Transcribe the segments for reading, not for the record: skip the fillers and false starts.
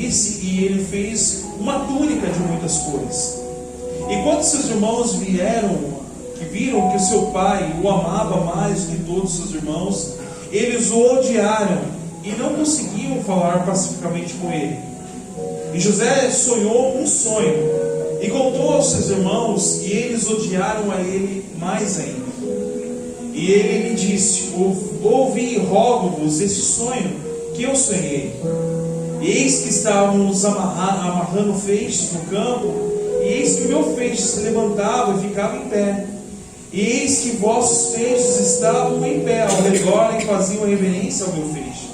disse, e ele fez uma túnica de muitas cores. E quando seus irmãos viram que o seu pai o amava mais do que todos os seus irmãos, eles o odiaram e não conseguiam falar pacificamente com ele. E José sonhou um sonho e contou aos seus irmãos, e eles odiaram a ele mais ainda. E ele lhe disse: ouvi e rogo-vos esse sonho que eu sonhei. Eis que estávamos amarrando feixes no campo, e eis que o meu feixe se levantava e ficava em pé. E eis que vossos feixes estavam em pé ao redor e faziam reverência ao meu feixe.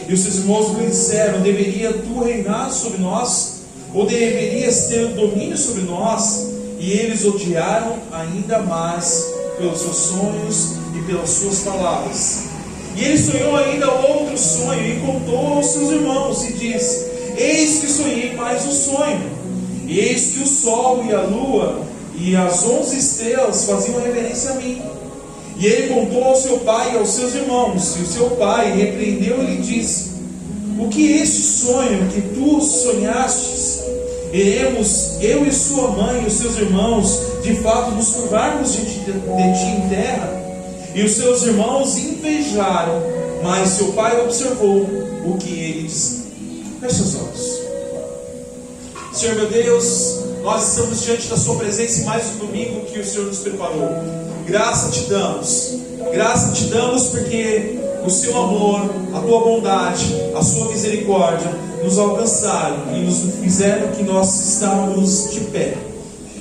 E os seus irmãos lhe disseram: deveria tu reinar sobre nós? Ou deverias ter domínio sobre nós? E eles odiaram ainda mais pelos seus sonhos e pelas suas palavras. E ele sonhou ainda outro sonho e contou aos seus irmãos e disse: eis que sonhei mais um sonho. E eis que o sol e a lua e as 11 estrelas faziam reverência a mim. E ele contou ao seu pai e aos seus irmãos. E o seu pai repreendeu e lhe disse: o que é este sonho que tu sonhastes? Iremos, eu e sua mãe e os seus irmãos, de fato nos curvarmos de ti em terra? E os seus irmãos invejaram, mas seu pai observou o que ele disse. Feche os olhos. Senhor meu Deus, nós estamos diante da sua presença em mais um domingo que o Senhor nos preparou. Graça te damos porque o seu amor, a tua bondade, a sua misericórdia nos alcançaram e nos fizeram que nós estávamos de pé.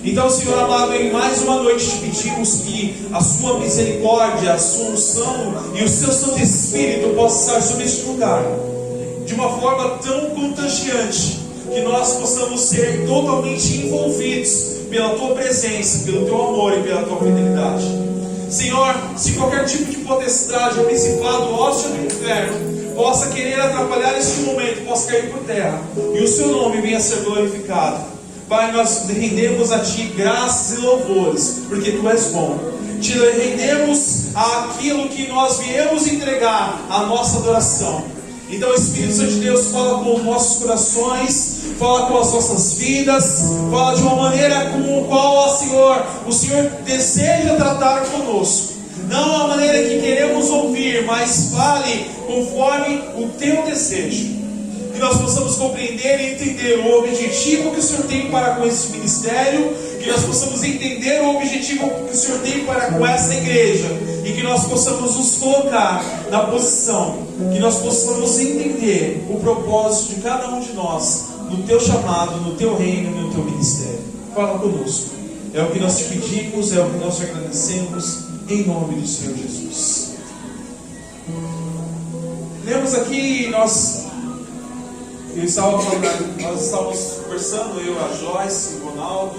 Então, Senhor amado, em mais uma noite te pedimos que a sua misericórdia, a sua unção e o seu Santo Espírito possam estar sobre este lugar de uma forma tão contagiante, que nós possamos ser totalmente envolvidos pela tua presença, pelo teu amor e pela tua fidelidade. Senhor, se qualquer tipo de potestade ou principado, hóstia do inferno possa querer atrapalhar este momento, possa cair por terra e o seu nome venha a ser glorificado. Pai, nós rendemos a ti graças e louvores, porque tu és bom. Te rendemos aquilo que nós viemos entregar, a nossa adoração. Então, Espírito Santo de Deus, fala com os nossos corações, fala com as nossas vidas, fala de uma maneira com a qual, Senhor, o Senhor deseja tratar conosco. Não a maneira que queremos ouvir, mas fale conforme o teu desejo. Que nós possamos compreender e entender o objetivo que o Senhor tem para com esse ministério, que nós possamos entender o objetivo que o Senhor tem para com essa igreja, e que nós possamos nos colocar na posição, que nós possamos entender o propósito de cada um de nós, no teu chamado, no teu reino e no teu ministério. Fala conosco. É o que nós te pedimos, é o que nós te agradecemos, em nome do Senhor Jesus. Lemos aqui, nós estávamos conversando, eu, a Joyce, o Ronaldo,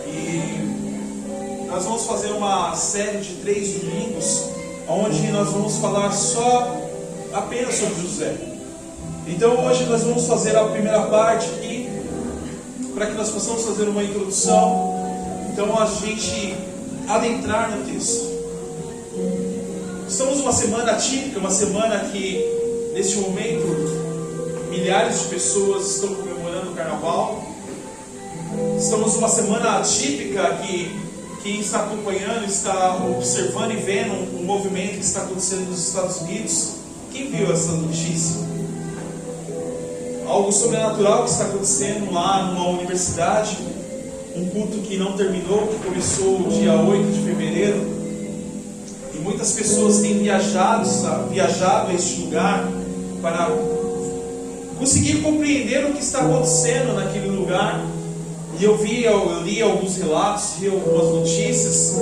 e nós vamos fazer uma série de 3 domingos, onde nós vamos falar apenas sobre José. Então hoje nós vamos fazer a primeira parte aqui, para que nós possamos fazer uma introdução, então a gente adentrar no texto. Estamos numa semana atípica, uma semana que, neste momento, milhares de pessoas estão comemorando o carnaval. Estamos numa semana atípica que quem está acompanhando, está observando e vendo um movimento que está acontecendo nos Estados Unidos. Quem viu essa notícia? Algo sobrenatural que está acontecendo lá numa universidade. Um culto que não terminou, que começou dia 8 de fevereiro. E muitas pessoas têm viajado a este lugar para conseguir compreender o que está acontecendo naquele lugar. E eu li alguns relatos, vi algumas notícias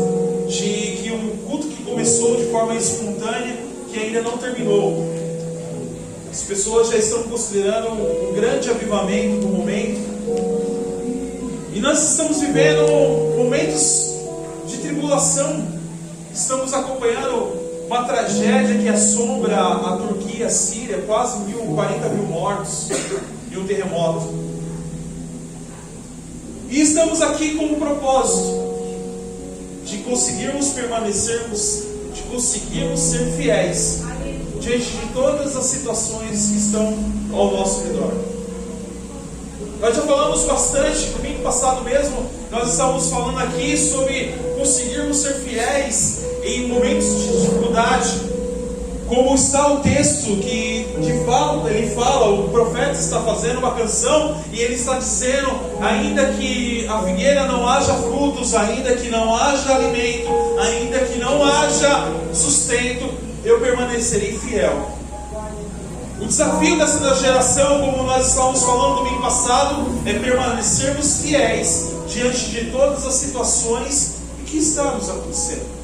de que um culto que começou de forma espontânea, que ainda não terminou. As pessoas já estão considerando um grande avivamento do momento. E nós estamos vivendo momentos de tribulação. Estamos acompanhando uma tragédia que assombra a Turquia, a Síria, quase 40 mil mortos e um terremoto. E estamos aqui com o propósito de conseguirmos permanecermos, de conseguirmos ser fiéis diante de todas as situações que estão ao nosso redor. Nós já falamos bastante, domingo passado mesmo, nós estávamos falando aqui sobre conseguirmos ser fiéis em momentos de dificuldade. Como está o texto que ele fala, o profeta está fazendo uma canção e ele está dizendo: ainda que a figueira não haja frutos, ainda que não haja alimento, ainda que não haja sustento, eu permanecerei fiel. O desafio dessa geração, como nós estávamos falando no domingo passado, é permanecermos fiéis diante de todas as situações que estão nos acontecendo.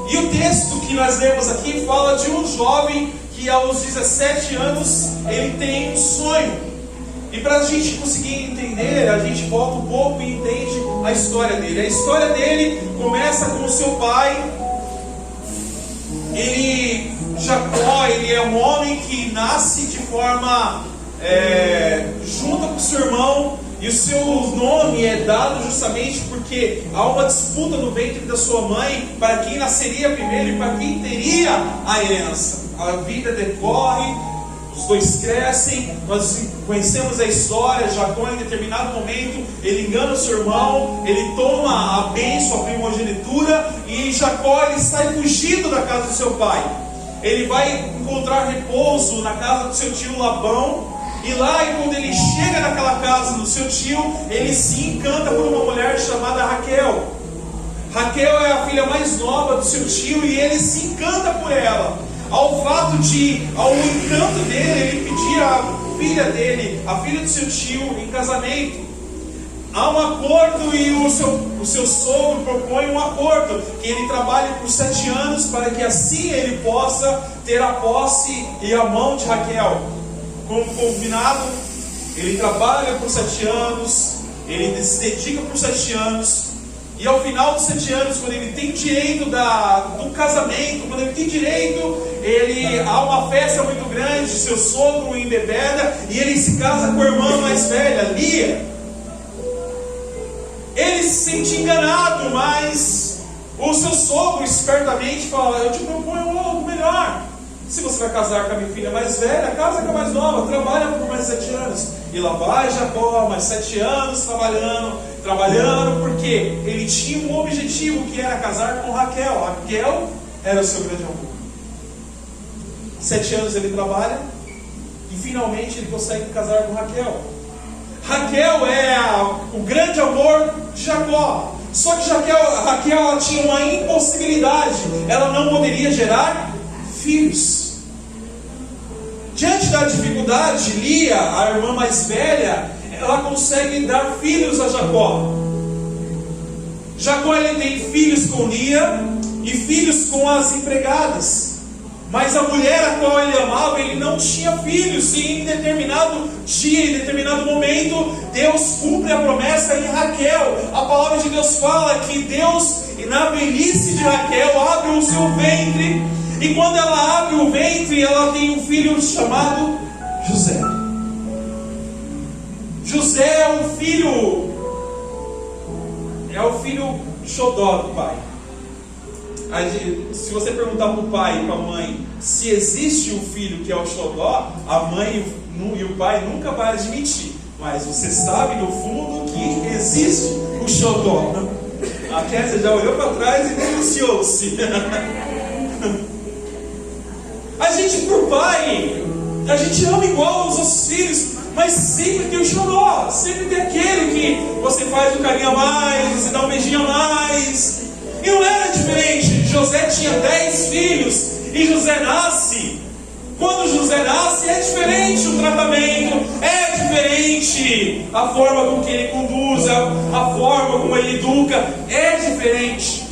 E o texto que nós lemos aqui fala de um jovem que aos 17 anos ele tem um sonho. E para a gente conseguir entender, a gente volta um pouco e entende a história dele. A história dele começa com o seu pai. Jacó, ele é um homem que nasce de forma junta com o seu irmão. E o seu nome é dado justamente porque há uma disputa no ventre da sua mãe para quem nasceria primeiro e para quem teria a herança. A vida decorre, os dois crescem, nós conhecemos a história. Jacó, em determinado momento, ele engana o seu irmão, ele toma a bênção, a primogenitura, e Jacó ele sai fugido da casa do seu pai. Ele vai encontrar repouso na casa do seu tio Labão. E lá, quando ele chega naquela casa do seu tio, ele se encanta por uma mulher chamada Raquel. Raquel é a filha mais nova do seu tio e ele se encanta por ela. Ao encanto dele, ele pedir a filha dele, a filha do seu tio, em casamento. Há um acordo e o seu sogro propõe um acordo, que ele trabalhe por 7 anos para que assim ele possa ter a posse e a mão de Raquel. Como combinado, ele trabalha por 7 anos, ele se dedica por 7 anos, e ao final dos 7 anos, quando ele tem direito do casamento, quando ele tem direito, há uma festa muito grande, seu sogro o embebeda, e ele se casa com a irmã mais velha, Lia. Ele se sente enganado, mas o seu sogro espertamente fala: eu te proponho algo melhor. Se você vai casar com a minha filha mais velha, casa com a mais nova, trabalha por mais 7 anos. E lá vai Jacó, mais 7 anos trabalhando, porque ele tinha um objetivo, que era casar com Raquel. Raquel era o seu grande amor. 7 anos ele trabalha, e finalmente ele consegue casar com Raquel. Raquel é o grande amor de Jacó. Só que Raquel ela tinha uma impossibilidade, ela não poderia gerar filhos. Diante da dificuldade, Lia, a irmã mais velha, ela consegue dar filhos a Jacó. Jacó ele tem filhos com Lia e filhos com as empregadas. Mas a mulher a qual ele amava, ele não tinha filhos. E em determinado dia, em determinado momento, Deus cumpre a promessa em Raquel. A palavra de Deus fala que Deus, na velhice de Raquel, abre o seu ventre. E quando ela abre o ventre, ela tem um filho chamado José. José é o filho xodó do pai. Se você perguntar para o pai e para a mãe se existe um filho que é o xodó, a mãe e o pai nunca vai admitir. Mas você sabe no fundo que existe o xodó. A Kézia já olhou para trás e denunciou-se. A gente, por pai, a gente ama igual os nossos filhos, mas sempre tem o xodó, sempre tem aquele que você faz um carinho a mais, você dá um beijinho a mais. E não era diferente. José tinha 10 filhos e José nasce. Quando José nasce é diferente o tratamento, é diferente a forma com que ele conduz, a forma como ele educa, é diferente.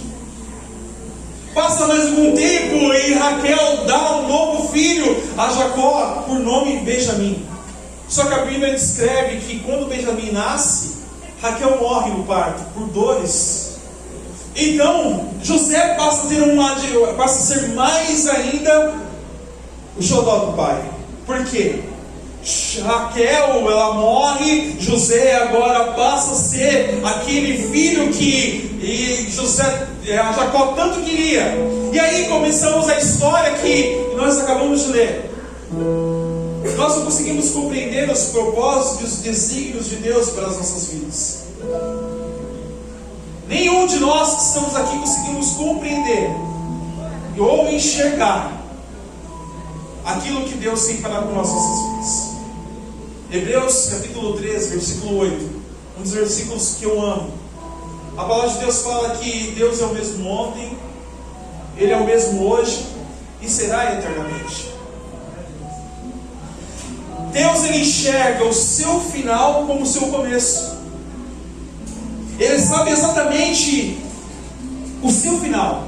Passa mais algum tempo e Raquel dá um novo filho a Jacó, por nome Benjamim. Só que a Bíblia descreve que quando Benjamim nasce, Raquel morre no parto por dores. Então José passa a ser mais ainda o xodó do pai. Por quê? Raquel, ela morre, José agora passa a ser aquele filho que Jacó tanto queria. E aí começamos a história que nós acabamos de ler. nós não conseguimos compreender os propósitos e os desígnios de Deus para as nossas vidas. Nenhum de nós que estamos aqui conseguimos compreender ou enxergar aquilo que Deus tem para com as nossas vidas. Hebreus capítulo 13, versículo 8, um dos versículos que eu amo. A palavra de Deus fala que Deus é o mesmo ontem, Ele é o mesmo hoje e será eternamente. Deus, Ele enxerga o seu final como o seu começo. Ele sabe exatamente o seu final.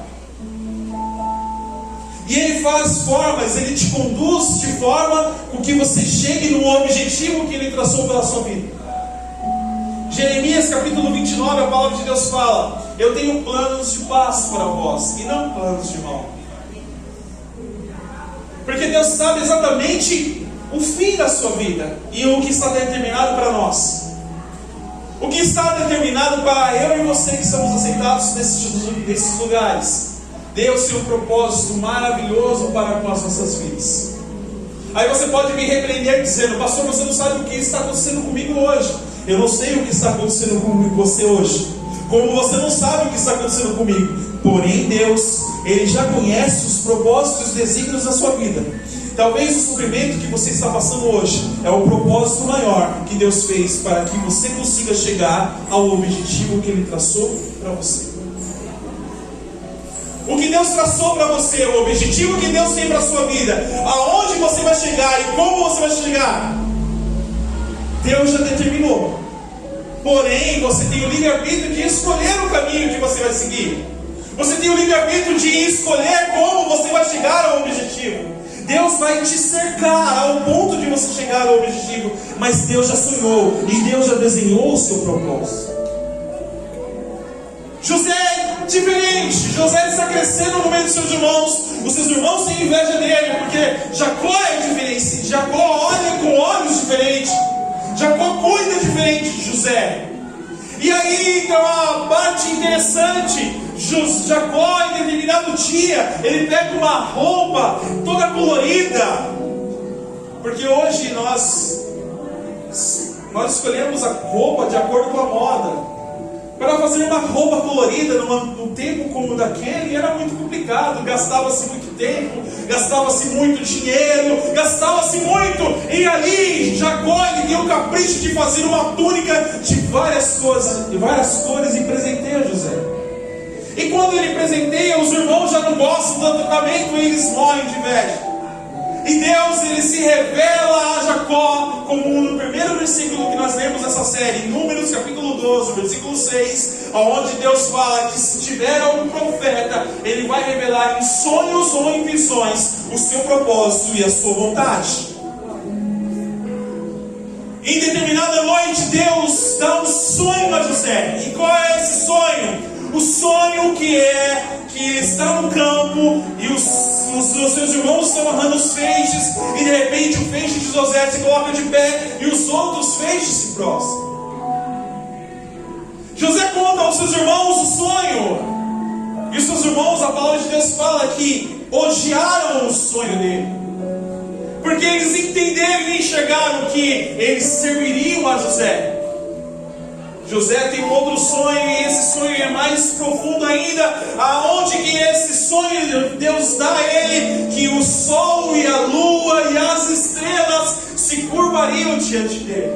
E Ele faz formas, Ele te conduz de forma com que você chegue no objetivo que Ele traçou pela sua vida. Jeremias capítulo 29, a palavra de Deus fala: eu tenho planos de paz para vós, e não planos de mal. Porque Deus sabe exatamente o fim da sua vida e o que está determinado para nós. O que está determinado para eu e você que estamos aceitados nesses lugares. Deus tem um propósito maravilhoso para com as nossas vidas. Aí você pode me repreender dizendo: pastor, você não sabe o que está acontecendo comigo hoje. Eu não sei o que está acontecendo com você hoje, como você não sabe o que está acontecendo comigo. Porém Deus, Ele já conhece os propósitos e os desígnios da sua vida. Talvez o sofrimento que você está passando hoje é o propósito maior que Deus fez para que você consiga chegar ao objetivo que Ele traçou para você. O que Deus traçou para você, o objetivo que Deus tem para a sua vida, aonde você vai chegar e como você vai chegar, Deus já determinou. Porém, você tem o livre-arbítrio de escolher o caminho que você vai seguir. Você tem o livre-arbítrio de escolher como você vai chegar ao objetivo. Deus vai te cercar ao ponto de você chegar ao objetivo, mas Deus já sonhou e Deus já desenhou o seu propósito. José é diferente. José está crescendo no meio dos seus irmãos. Os seus irmãos têm inveja dele, porque Jacó é diferente. Jacó olha com olhos diferentes. Jacó cuida diferente de José. E aí então uma parte interessante. Jacó, em determinado dia, ele pega uma roupa toda colorida, porque hoje nós escolhemos a roupa de acordo com a moda. Para fazer uma roupa colorida num tempo como o daquele era muito complicado, gastava-se muito tempo, gastava-se muito dinheiro, gastava-se muito. E ali Jacó, ele deu o capricho de fazer uma túnica de várias cores e presenteia José. E quando ele presenteia, os irmãos já não gostam do tratamento e eles morrem de inveja. E Deus, ele se revela a Jacó, como no primeiro versículo que nós lemos nessa série, Números capítulo 12, versículo 6, onde Deus fala que se tiver algum profeta, ele vai revelar em sonhos ou em visões o seu propósito e a sua vontade. Em determinada noite, Deus dá um sonho a José. E qual é esse sonho? O sonho que ele está no campo e os seus irmãos estão amarrando os feixes, e de repente o feixe de José se coloca de pé e os outros feixes se prostram. José conta aos seus irmãos o sonho, e os seus irmãos, a palavra de Deus fala que odiaram o sonho dele, porque eles entenderam e enxergaram que eles serviriam a José. José tem um outro sonho, e esse sonho é mais profundo ainda, aonde que esse sonho Deus dá a ele, que o sol e a lua e as estrelas se curvariam diante dele.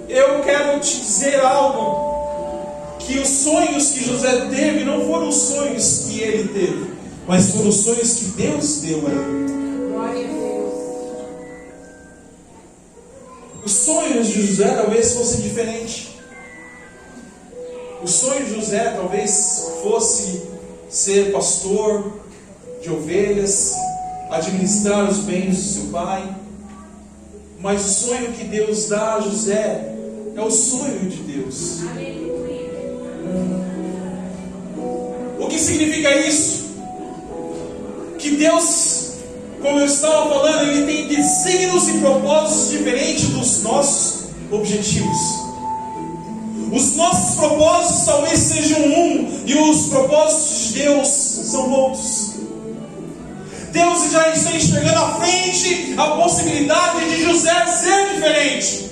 Eu quero te dizer algo, que os sonhos que José teve não foram os sonhos que ele teve, mas foram os sonhos que Deus deu a ele. Os sonhos de José talvez fossem diferentes. O sonho de José talvez fosse ser pastor de ovelhas, administrar os bens do seu pai. Mas o sonho que Deus dá a José é o sonho de Deus. O que significa isso? Que Deus, como eu estava falando, Ele tem desígnios e propósitos diferentes dos nossos objetivos. Os nossos propósitos talvez sejam um, e os propósitos de Deus são outros. Deus já está enxergando à frente a possibilidade de José ser diferente.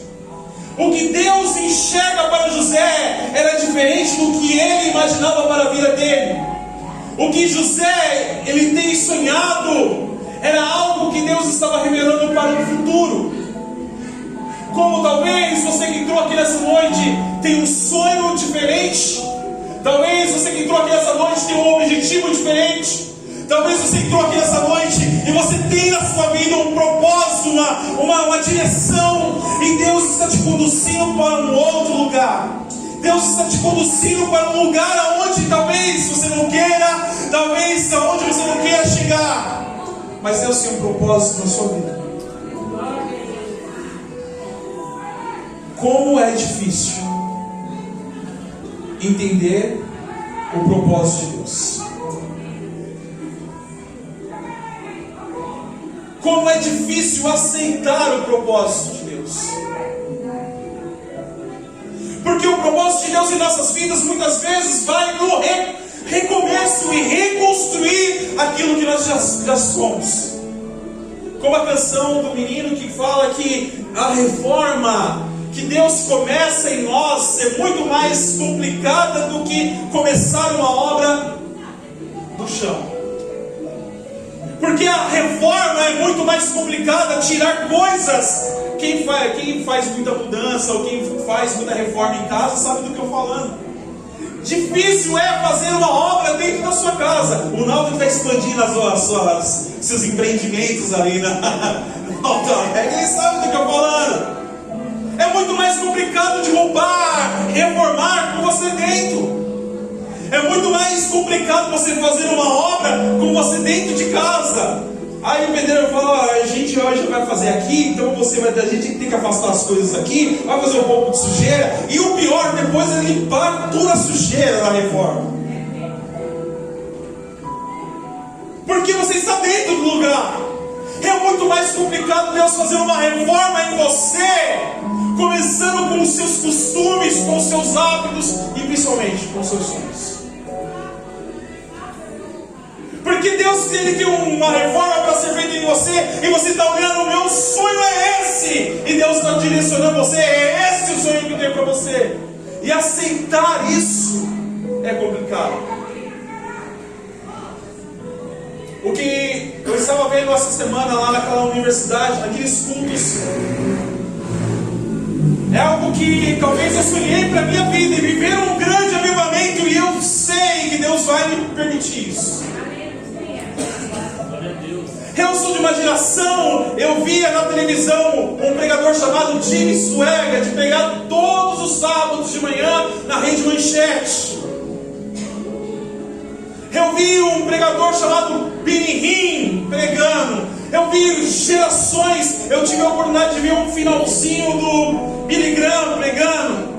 O que Deus enxerga para José era diferente do que ele imaginava para a vida dele. O que José ele tem sonhado era algo que Deus estava revelando para o futuro. Como talvez você que entrou aqui nessa noite tem um sonho diferente. Talvez você que entrou aqui nessa noite tem um objetivo diferente. Talvez você entrou aqui nessa noite e você tem na sua vida um propósito, uma direção, e Deus está te conduzindo para um outro lugar. Deus está te conduzindo para um lugar aonde talvez você não queira, talvez aonde você não queira chegar, mas Deus tem um propósito na sua vida. Como é difícil entender o propósito de Deus. Como é difícil aceitar o propósito de Deus. Porque o propósito de Deus em nossas vidas muitas vezes vai no recomeço e reconstruir aquilo que nós já somos. Como a canção do menino que fala que a reforma que Deus começa em nós é muito mais complicada do que começar uma obra do chão. Porque a reforma é muito mais complicada, tirar coisas. Quem faz muita mudança ou quem faz muita reforma em casa sabe do que eu estou falando. Difícil é fazer uma obra dentro da sua casa. O Naldo está expandindo seus empreendimentos ali na Alta Regra, ele sabe do que eu estou falando. É muito mais complicado derrubar, reformar com você dentro. É muito mais complicado você fazer uma obra com você dentro de casa. Aí o pedreiro fala: a gente hoje vai fazer aqui, então a gente tem que afastar as coisas aqui, vai fazer um pouco de sujeira. E o pior, depois é limpar toda a sujeira da reforma. Porque você está dentro do lugar. É muito mais complicado Deus fazer uma reforma em você, começando com os seus costumes, com os seus hábitos e principalmente com os seus sonhos. Porque Deus ele tem uma reforma para ser feita em você, e você está olhando: o meu sonho é esse, e Deus está direcionando você: é esse o sonho que eu tenho para você. E aceitar isso é complicado. O que eu estava vendo essa semana lá naquela universidade, naqueles cultos, é algo que talvez eu sonhei para a minha vida, e viver um grande avivamento, e eu sei que Deus vai me permitir isso. Eu sou de uma geração, eu via na televisão um pregador chamado Jimmy Swaggart de pregar todos os sábados de manhã na Rede Manchete. Eu vi um pregador chamado Benny Hinn pregando. Eu vi gerações, eu tive a oportunidade de ver um finalzinho do Billy Graham pregando.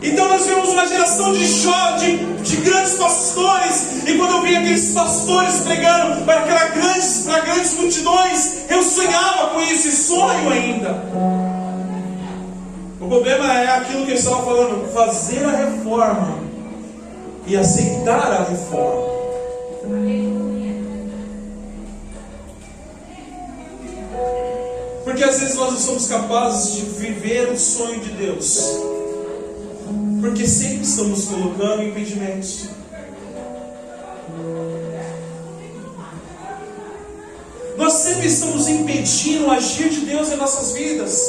Então nós vemos uma geração de grandes pastores. E quando eu vi aqueles pastores pregando para grandes multidões, eu sonhava com isso, e sonho ainda. O problema é aquilo que eu estava falando: fazer a reforma e aceitar a reforma. Porque às vezes nós não somos capazes de viver o sonho de Deus, porque sempre estamos colocando impedimentos. Nós sempre estamos impedindo o agir de Deus em nossas vidas.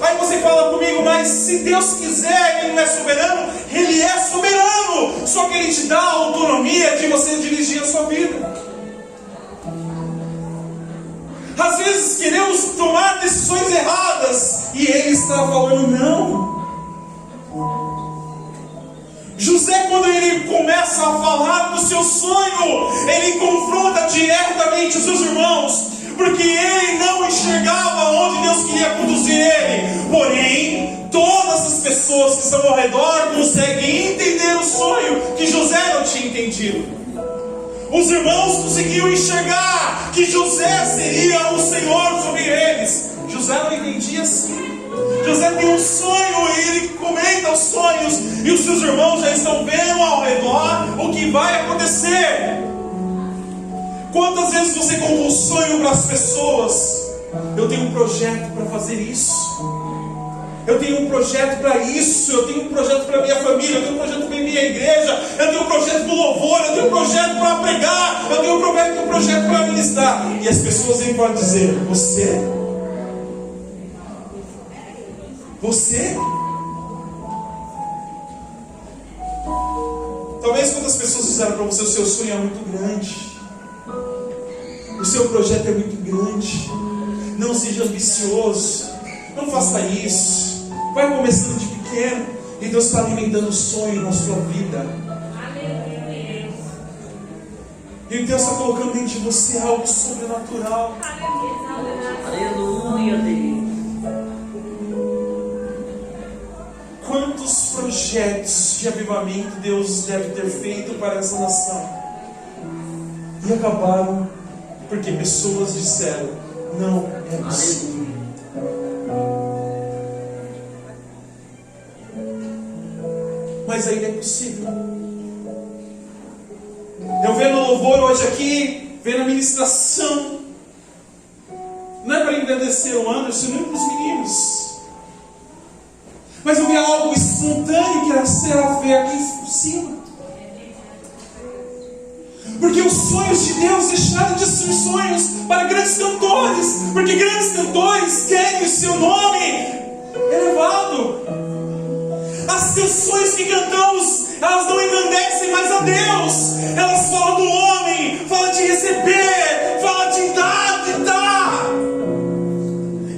Aí você fala comigo: mas se Deus quiser, Ele não é soberano? Ele é soberano, só que Ele te dá a autonomia de você dirigir a sua vida. Às vezes queremos tomar decisões erradas, e Ele está falando: não. José, quando ele começa a falar do seu sonho, ele confronta diretamente os seus irmãos, porque ele não enxergava onde Deus queria conduzir ele. Porém, todas as pessoas que estão ao redor conseguem entender o sonho que José não tinha entendido. Os irmãos conseguiam enxergar que José seria o Senhor sobre eles. José não entendia assim. José tem um sonho e ele comenta os sonhos, e os seus irmãos já estão vendo ao redor o que vai acontecer. Quantas vezes você contou um sonho para as pessoas? Eu tenho um projeto para fazer isso. Eu tenho um projeto para isso. Eu tenho um projeto para minha família. Eu tenho um projeto para minha igreja. Eu tenho um projeto para o louvor. Eu tenho um projeto para pregar. Eu tenho um projeto para ministrar. E as pessoas vêm para dizer: Você? Talvez quando as pessoas disseram para você: o seu sonho é muito grande, o seu projeto é muito grande, não seja ambicioso, não faça isso, vai começando de pequeno, e Deus está alimentando o sonho na sua vida. E Deus está colocando dentro de você algo sobrenatural. Aleluia, Deus. Quantos projetos de avivamento Deus deve ter feito para essa nação e acabaram porque pessoas disseram: não é possível. Mas ainda é possível. Eu vendo o louvor hoje aqui, vendo a ministração, não é para engrandecer o Anderson nem para os meninos, mas eu vi algo espontâneo que era ser a ver aqui em cima. Porque os sonhos de Deus deixaram de ser sonhos para grandes cantores. Porque grandes cantores querem o seu nome elevado. As canções que cantamos, elas não engrandecem mais a Deus. Elas falam do homem, falam de receber, falam de dar, de dar.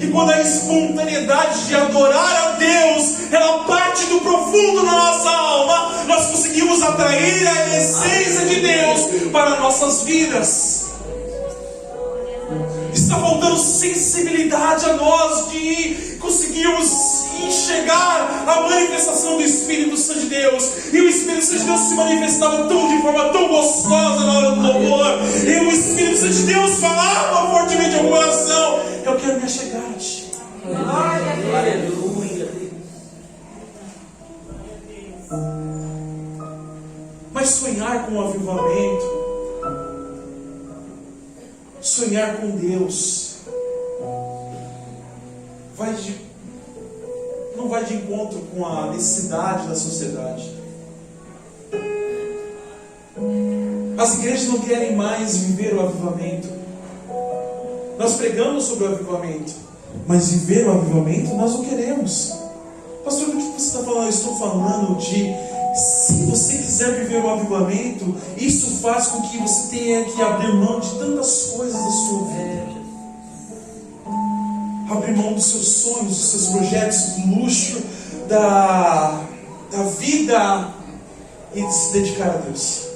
E quando a espontaneidade de adorar a Deus, ela parte do profundo da nossa alma, nós conseguimos atrair a essência de Deus para nossas vidas. Está faltando sensibilidade a nós de conseguirmos enxergar a manifestação do Espírito Santo de Deus. E o Espírito Santo de Deus se manifestava de forma tão gostosa na hora do louvor. E o Espírito Santo de Deus falava fortemente ao coração: eu quero me achegar a Ti. Aleluia. Mas sonhar com o avivamento, sonhar com Deus, não vai de encontro com a necessidade da sociedade. As igrejas não querem mais viver o avivamento. Nós pregamos sobre o avivamento, mas viver o avivamento nós não queremos. Pastor, o que você está falando? Eu estou falando de, se você quiser viver o avivamento, isso faz com que você tenha que abrir mão de tantas coisas da sua vida. Abrir mão dos seus sonhos, dos seus projetos, do luxo, da vida, e de se dedicar a Deus.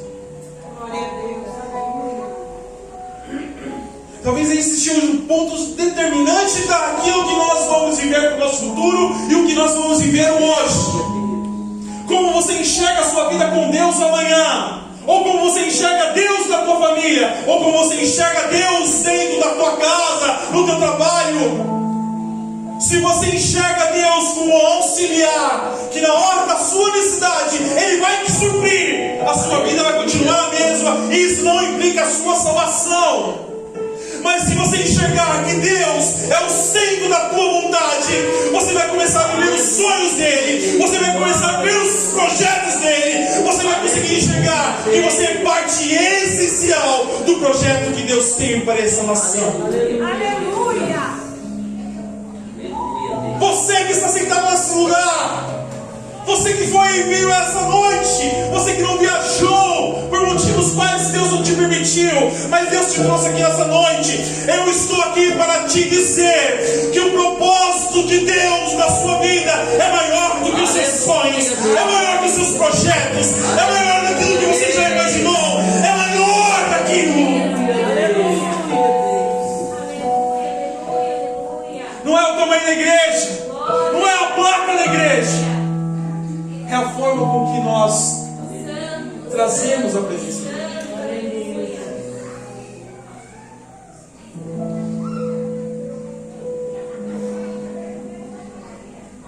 Talvez esses sejam pontos determinantes daquilo que nós vamos viver para o nosso futuro e o que nós vamos viver hoje. Como você enxerga a sua vida com Deus amanhã, ou como você enxerga Deus na tua família, ou como você enxerga Deus dentro da tua casa, no teu trabalho. Se você enxerga Deus como auxiliar, que na hora da sua necessidade Ele vai te suprir, a sua vida vai continuar a mesma, e isso não implica a sua salvação. Mas se você enxergar que Deus é o centro da tua vontade, você vai começar a viver os sonhos dEle, você vai começar a ver os projetos dEle, você vai conseguir enxergar que você é parte essencial do projeto que Deus tem para essa nação. Aleluia! Você que está sentado nesse lugar, você que foi e veio essa noite, você que não viajou por motivos quais Deus não te permitiu, mas Deus te trouxe aqui essa noite. Eu estou aqui para te dizer que o propósito de Deus na sua vida é maior do que os seus sonhos, é maior que os seus projetos, é maior daquilo que você já imaginou, é maior daquilo. Não é o tamanho da igreja, não é a placa da igreja, é a forma com que nós trazemos a presença de Deus.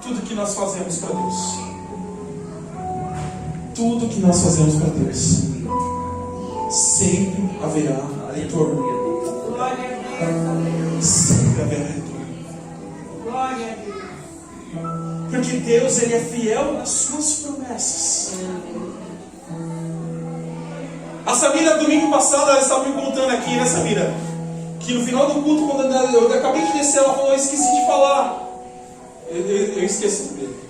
Tudo que nós fazemos para Deus, tudo que nós fazemos para Deus, sempre haverá retorno. Glória a Deus. Sempre haverá retorno. Glória a Deus. Porque Deus, Ele é fiel nas suas promessas. A Samira, domingo passado, ela estava me contando aqui, né, Samira? Que no final do culto, quando eu acabei de descer, ela falou: eu esqueci de falar. Eu esqueci dele.